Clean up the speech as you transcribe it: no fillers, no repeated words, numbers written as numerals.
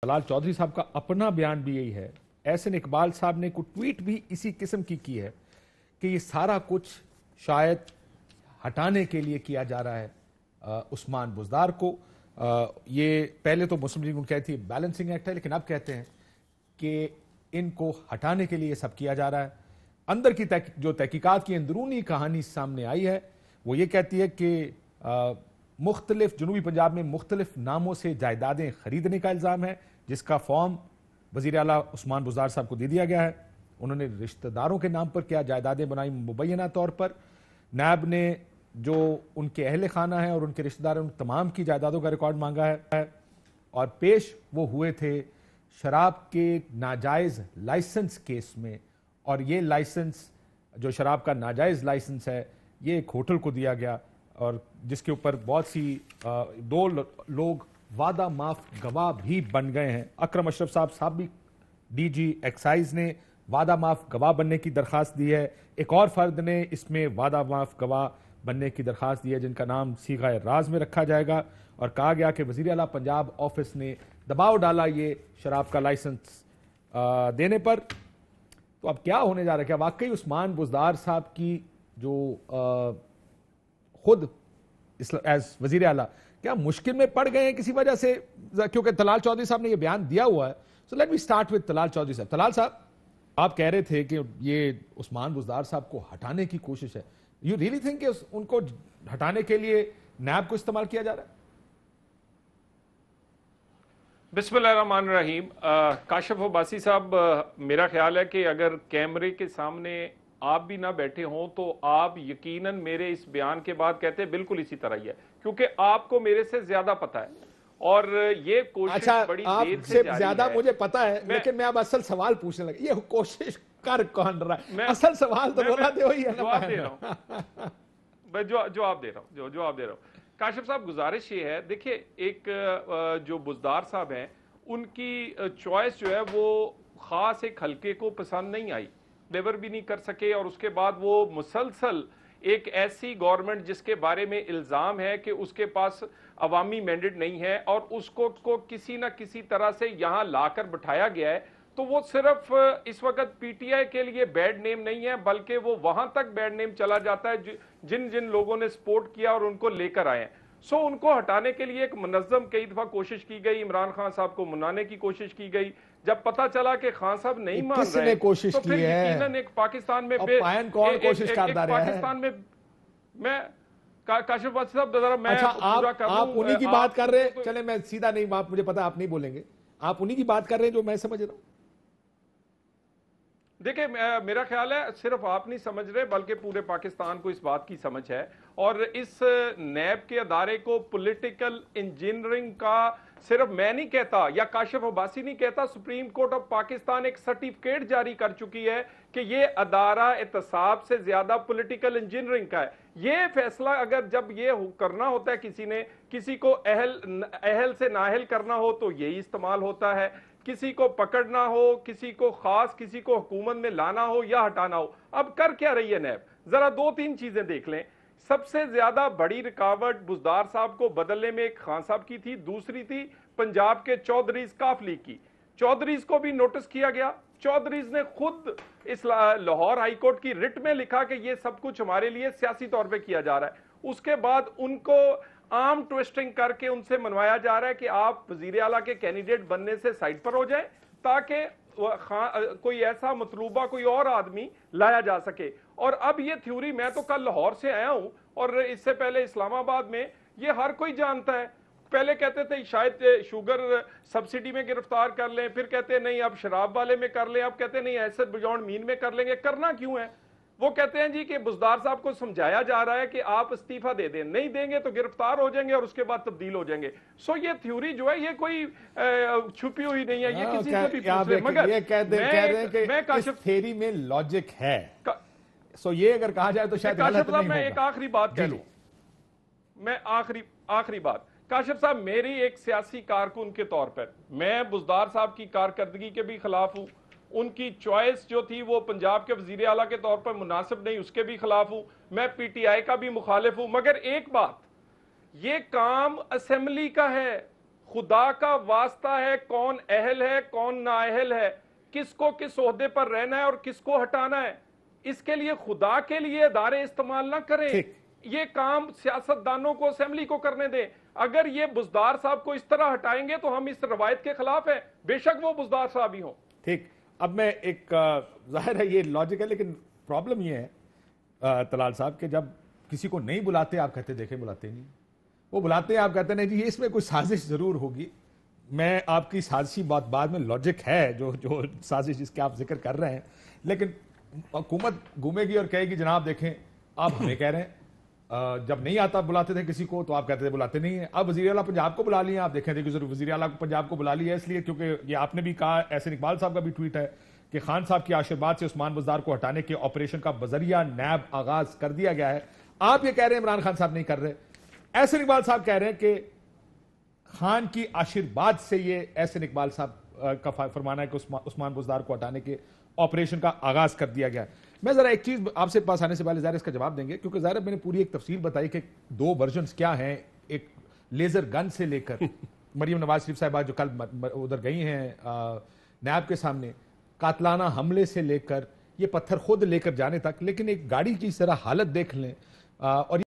जलाल चौधरी साहब का अपना बयान भी यही है। एहसन इकबाल साहब ने कोई ट्वीट भी इसी किस्म की है कि ये सारा कुछ शायद हटाने के लिए किया जा रहा है उस्मान बुज़दार को। ये पहले तो मुस्लिम लीग कहती है बैलेंसिंग एक्ट है, लेकिन अब कहते हैं कि इनको हटाने के लिए सब किया जा रहा है। अंदर की जो तहकीकात की अंदरूनी कहानी सामने आई है वो ये कहती है कि मुख्तलिफ जनूबी पंजाब में मुख्तलिफ नामों से जायदादें खरीदने का इल्ज़ाम है, जिसका फॉर्म वज़ीर आला उस्मान बुज़दार साहब को दे दिया गया है। उन्होंने रिश्तेदारों के नाम पर क्या जायदादें बनाई मुबैना तौर पर। नैब ने जो उनके अहल खाना है और उनके रिश्तेदार उन तमाम की जायदादों का रिकॉर्ड मांगा है और पेश वो हुए थे शराब के नाजायज़ लाइसेंस केस में। और ये लाइसेंस जो शराब का नाजायज़ लाइसेंस है ये एक होटल को दिया गया और जिसके ऊपर बहुत सी दो लोग वादा माफ गवाह भी बन गए हैं। अकरम अशरफ साहब भी डीजी एक्साइज ने वादा माफ गवाह बनने की दरख्वास्त दी है। एक और फर्द ने इसमें वादा माफ गवाह बनने की दरख्वास्त दी है जिनका नाम सीगा राज में रखा जाएगा। और कहा गया कि वज़ीर आला पंजाब ऑफिस ने दबाव डाला ये शराब का लाइसेंस देने पर। तो अब क्या होने जा रहा है? क्या वाकई उस्मान बुज़दार साहब की जो खुद एज वजीर आला क्या मुश्किल में पड़ गए हैं किसी वजह से? क्योंकि तलाल चौधरी साहब ने यह बयान दिया हुआ है। So let me start with Talal Chaudhary sahab. Talal साहब, आप कह रहे थे कि ये उस्मान बुज़दार साहब को हटाने की कोशिश है। यू रियली थिंक उनको हटाने के लिए नैब को इस्तेमाल किया जा रहा है? बिस्मिल्लाहिर्रहमानिर्रहीम। काशिफ अब्बासी साहब, मेरा ख्याल है कि अगर कैमरे के सामने आप भी ना बैठे हों तो आप यकीनन मेरे इस बयान के बाद कहते हैं बिल्कुल इसी तरह ही है, क्योंकि आपको मेरे से ज्यादा पता है और ये कोशिश बड़ी देर से जारी ज्यादा है। मुझे पता है, लेकिन मैं अब असल सवाल पूछने लगा, ये कोशिश कर कौन रहा है? असल सवाल तो बोला दे वही है ना। जवाब दे रहा हूं, मैं जवाब दे रहा हूं। काशिफ साहब, गुजारिश ये है, देखिए एक जो बुज़दार साहब हैं उनकी चॉइस जो है वो खास एक हल्के को पसंद नहीं आई, फेवर भी नहीं कर सके। और उसके बाद वो मुसलसल एक ऐसी गवर्नमेंट जिसके बारे में इल्ज़ाम है कि उसके पास अवामी मैंडेट नहीं है और उसको किसी ना किसी तरह से यहाँ लाकर बिठाया गया है, तो वो सिर्फ इस वक्त पीटीआई के लिए बैड नेम नहीं है, बल्कि वो वहां तक बैड नेम चला जाता है जिन जिन लोगों ने सपोर्ट किया और उनको लेकर आए हैं। सो उनको हटाने के लिए एक मुनज़्ज़म कई दफा कोशिश की गई, इमरान खान साहब को मनाने की कोशिश की गई। जब पता चला कि खान साहब नहीं मान रहे कोशिश तो फिर यकीनन एक पाकिस्तान में पाकिस्तान में मैं काशिफ साहब जरा मैं आप उन्हीं की बात कर रहे हैं। चले मैं सीधा नहीं, बात मुझे पता आप नहीं बोलेंगे, आप उन्हीं की बात कर रहे हैं जो मैं समझ रहा हूं। देखिए, मेरा ख्याल है सिर्फ आप नहीं समझ रहे बल्कि पूरे पाकिस्तान को इस बात की समझ है। और इस नैब के अदारे को पॉलिटिकल इंजीनियरिंग का सिर्फ मैं नहीं कहता या काशिफ अब्बासी नहीं कहता, सुप्रीम कोर्ट ऑफ पाकिस्तान एक सर्टिफिकेट जारी कर चुकी है कि ये अदारा एहतसाब से ज्यादा पॉलिटिकल इंजीनियरिंग का है। ये फैसला अगर जब ये करना होता है किसी ने, किसी को अहल से नाअहल करना हो तो यही इस्तेमाल होता है। किसी को पकड़ना हो, किसी को खास, किसी को हुकूमत में लाना हो या हटाना हो। अब कर क्या रही है नैब? जरा दो तीन चीजें देख लें। सबसे ज्यादा बड़ी रुकावट बुज़दार साहब को बदलने में एक खान साहब की थी, दूसरी थी पंजाब के चौधरीज काफ लीग की। चौधरीज को भी नोटिस किया गया। चौधरीज ने खुद इस लाहौर हाईकोर्ट की रिट में लिखा कि यह सब कुछ हमारे लिए सियासी तौर पर किया जा रहा है। उसके बाद उनको आर्म ट्विस्टिंग करके उनसे मनवाया जा रहा है कि आप वजीर आला के कैंडिडेट बनने से साइड पर हो जाए ताकि कोई ऐसा मतलूबा कोई और आदमी लाया जा सके। और अब ये थ्योरी, मैं तो कल लाहौर से आया हूं और इससे पहले इस्लामाबाद में, ये हर कोई जानता है। पहले कहते थे शायद शुगर सब्सिडी में गिरफ्तार कर लें, फिर कहते नहीं अब शराब वाले में कर लें, अब कहते नहीं ऐसे बियॉन्ड मीन में कर लेंगे। करना क्यों है? वो कहते हैं जी कि बुज़दार साहब को समझाया जा रहा है कि आप इस्तीफा दे दें, नहीं देंगे तो गिरफ्तार हो जाएंगे और उसके बाद तब्दील हो जाएंगे। सो ये थ्योरी जो है ये कोई छुपी हुई नहीं है, ये किसी से भी पूछ ले। मगर ये कह रहे हैं कि इस थ्योरी में लॉजिक है। सो ये अगर कहा जाए तो शायद गलत नहीं होगा। मैं एक आखिरी बात कह लूं, मैं आखिरी बात। काशिफ साहब, मेरी एक सियासी कारकुन के तौर पर मैं बुज़दार साहब की कारकर्दगी के भी खिलाफ हूं। उनकी चॉइस जो थी वो पंजाब के वजीर आला के तौर पर मुनासिब नहीं, उसके भी खिलाफ हूं। मैं पीटीआई का भी मुखालिफ हूं। मगर एक बात, ये काम असेंबली का है, خدا کا واسطہ ہے کون اہل ہے کون نااہل ہے، کس کو کس عہدے پر رہنا ہے اور کس کو ہٹانا ہے، اس کے لیے خدا کے لیے ادارے استعمال نہ کریں. ٹھیک. یہ کام سیاستدانوں کو اسمبلی کو کرنے دیں. اگر یہ بزدار صاحب کو اس طرح ہٹائیں گے تو ہم اس روایت کے خلاف ہیں، بے شک وہ بزدار صاحب ہی ہوں. ٹھیک. اب میں ایک ظاہر ہے یہ لاجک ہے، لیکن پرابلم یہ ہے طلال صاحب کہ جب کسی کو نہیں بلاتے آپ کہتے دیکھیں بلاتے نہیں، وہ بلاتے ہیں آپ کہتے ہیں جی اس میں کوئی سازش ضرور ہوگی. میں آپ کی سازشی بات بعد میں لاجک ہے جو سازش جس کے آپ ذکر کر رہے ہیں، لیکن حکومت گھومے گی اور کہے گی جناب دیکھیں آپ ہمیں کہہ رہے ہیں جب نہیں آتا بلاتے تھے کسی کو تو آپ کہتے تھے بلاتے نہیں ہیں. اب وزیر اعلیٰ پنجاب کو بلا لیے، آپ دیکھیں تھے کہ وزیر اعلیٰ پنجاب کو بلا لیا اس لیے کیونکہ یہ آپ نے بھی کہا، احسن اقبال صاحب کا بھی ٹویٹ ہے کہ خان صاحب کے آشرواد سے عثمان بزدار کو ہٹانے کے آپریشن کا بذریعہ نیب آغاز کر دیا گیا ہے. آپ یہ کہہ رہے ہیں عمران خان صاحب نہیں کر رہے، احسن اقبال صاحب کہہ رہے ہیں کہ خان کی آشرواد سے یہ احسن اقبال صاحب کا فرمانا ہے کہ عثمان بزدار کو ہٹانے کے آپریشن کا آغاز کر دیا گیا. میں ذرا ایک چیز آپ سے پاس آنے سے پہلے ظاہر اس کا جواب دیں گے کیونکہ ظاہر میں نے پوری ایک تفصیل بتائی کہ دو ورژنز کیا ہیں، ایک لیزر گن سے لے کر مریم نواز شریف صاحبہ جو کل ادھر گئی ہیں نیب کے سامنے، قاتلانہ حملے سے لے کر یہ پتھر خود لے کر جانے تک، لیکن ایک گاڑی کی اس طرح حالت دیکھ لیں اور